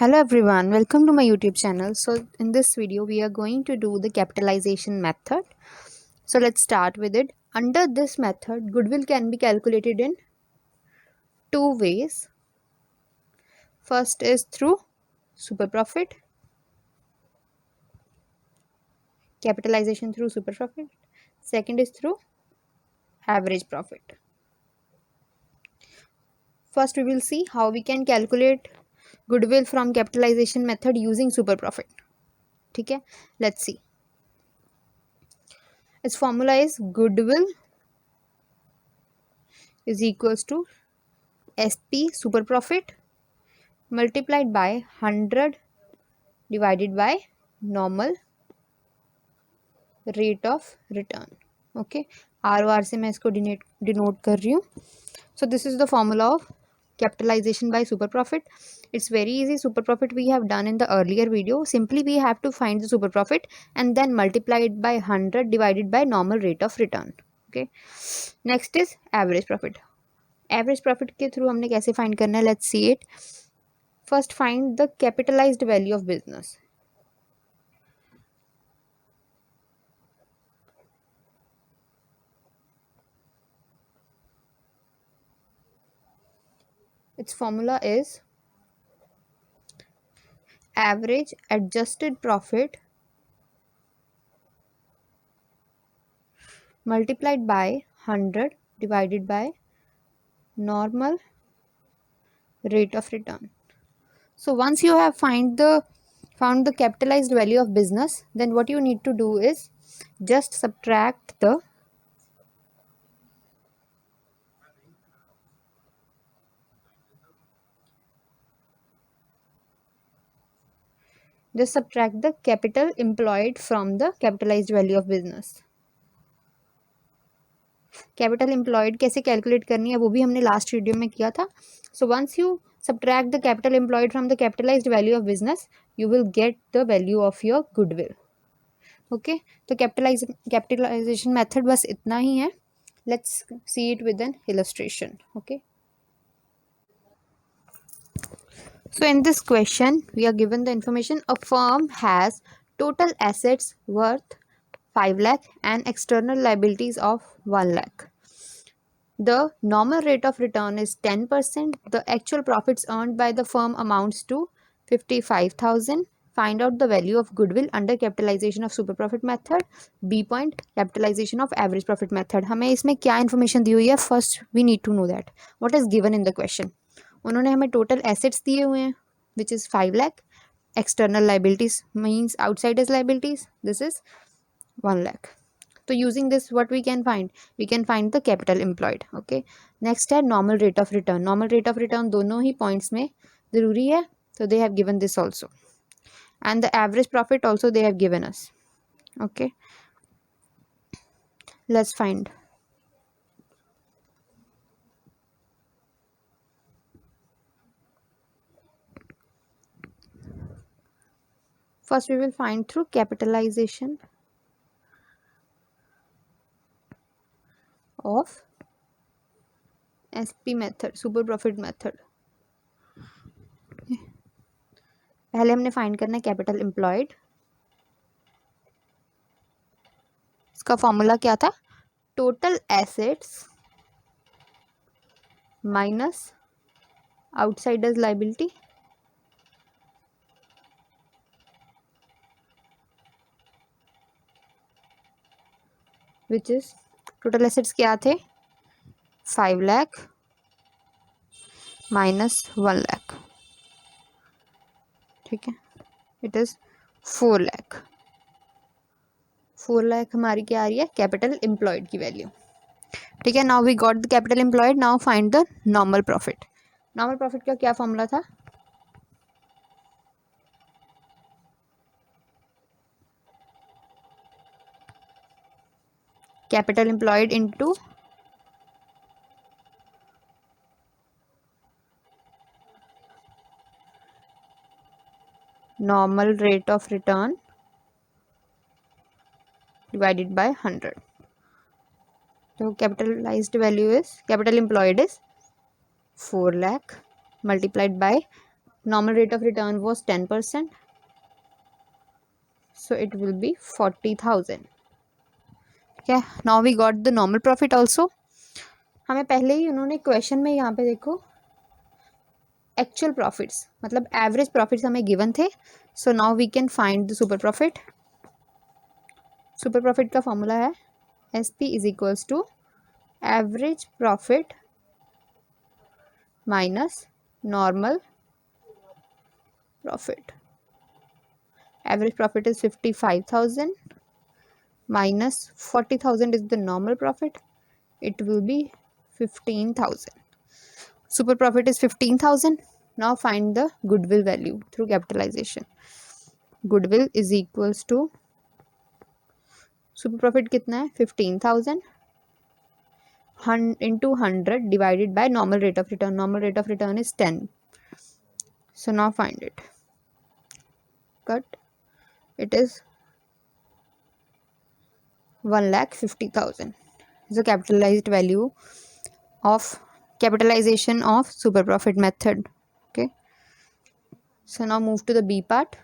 Hello everyone, welcome to my YouTube channel. So in this video we are going to do the capitalization method. So let's start with it. Under this method, goodwill can be calculated in two ways. First is through super profit, capitalization through super profit. Second is through average profit. First we will see how we can calculate goodwill from capitalization method using super profit. Okay, let's see. Its formula is goodwill is equals to SP super profit multiplied by 100 divided by normal rate of return. Okay, ROR से मैं इसको denote कर रही हूँ. So this is the formula of capitalization by super profit. It's very easy. Super profit we have done in the earlier video. Simply we have to find the super profit and then multiply it by 100 divided by normal rate of return. Okay, next is average profit. Average profit के through हमने कैसे find करना है? Let's see it. First find the capitalized value of business. Its formula is average adjusted profit multiplied by 100 divided by normal rate of return. So once you have found the capitalized value of business, then what you need to do is just subtract the capital employed from the capitalized value of business. Capital employed कैसे calculate करनी है वो भी हमने last video में किया था. So once you subtract the capital employed from the capitalized value of business, you will get the value of your goodwill. Okay, तो capitalization method बस इतना ही है. Let's see it with an illustration. Okay, so in this question we are given the information a firm has total assets worth 5 lakh and external liabilities of 1 lakh. The normal rate of return is 10%. The actual profits earned by the firm amounts to 55,000. Find out the value of goodwill under capitalization of super profit method. B point capitalization of average profit method. हमें इसमें क्या information दी हुई है? First we need to know that what is given in the question. उन्होंने हमें total assets दिए हुए हैं which is 5 lakh. External liabilities means outsiders liabilities. This is 1 lakh. So using this what we can find? We can find the capital employed. Okay, next है normal rate of return. Normal rate of return दोनों ही points में ज़रूरी है, so they have given this also, and the average profit also they have given us. Okay, let's find. First we will find through capitalization of SP method, super profit method. पहले हमने find करना है capital employed. इसका formula क्या था? Total assets minus outsiders liability which is total assets क्या थे? 5 lakh minus 1 lakh. ठीक है, इट इज 4 lakh. 4 lakh हमारी क्या आ रही है? कैपिटल एम्प्लॉयड की वैल्यू. ठीक है, now we got the capital employed. Now find the normal profit. Normal profit का क्या फॉर्मूला था? Capital employed into normal rate of return divided by 100. So capitalized value is, capital employed is 4 lakh multiplied by normal rate of return was 10%, so it will be 40,000. Okay, now we got the normal profit also. हमें पहले ही उन्होंने question में यहाँ पे देखो actual profits मतलब average profits हमें given थे. So now we can find the super profit. Super profit का फॉर्मूला है SP is equals to average profit minus normal profit. Average profit is 55,000 minus 40,000 is the normal profit. It will be 15,000. Super profit is 15,000. Now find the goodwill value through capitalization. Goodwill is equals to super profit कितना है 15,000 into 100 divided by normal rate of return. Normal rate of return is 10. So now find it. Cut. It is 1,50,000 is the capitalized value of capitalization of super profit method. Okay, so now move to the B part.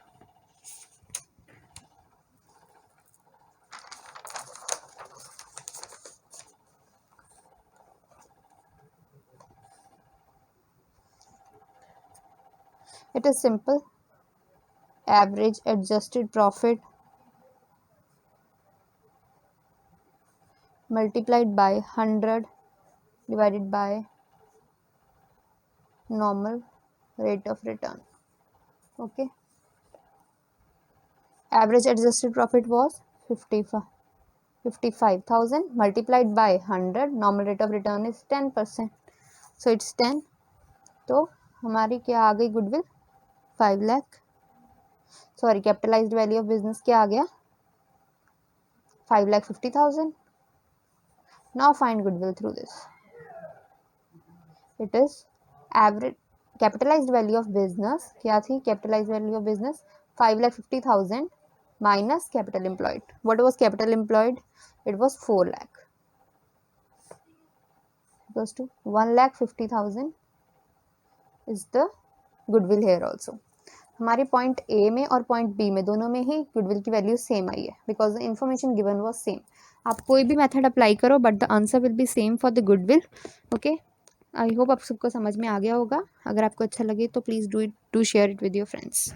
It is simple. Average adjusted profit multiplied by 100 divided by normal rate of return. Okay, average adjusted profit was 55,000 multiplied by 100. Normal rate of return is 10%, so it's 10. तो हमारी क्या आ गई goodwill 5 lakh. Sorry, capitalised value of business क्या आ गया 5,50,000. Now find goodwill through this. It is average capitalized value of business क्या थी capitalized value of business 5,50,000 minus capital employed. What was capital employed? It was 4 lakh. Equals to 1,50,000 is the goodwill here also. हमारे point A में और point B में दोनों में ही goodwill की value same आई है because the information given was same. आप कोई भी मेथड अप्लाई करो but the answer will be same for the goodwill. Okay, I hope आप सबको समझ में आ गया होगा. अगर आपको अच्छा लगे तो please do share it with your friends.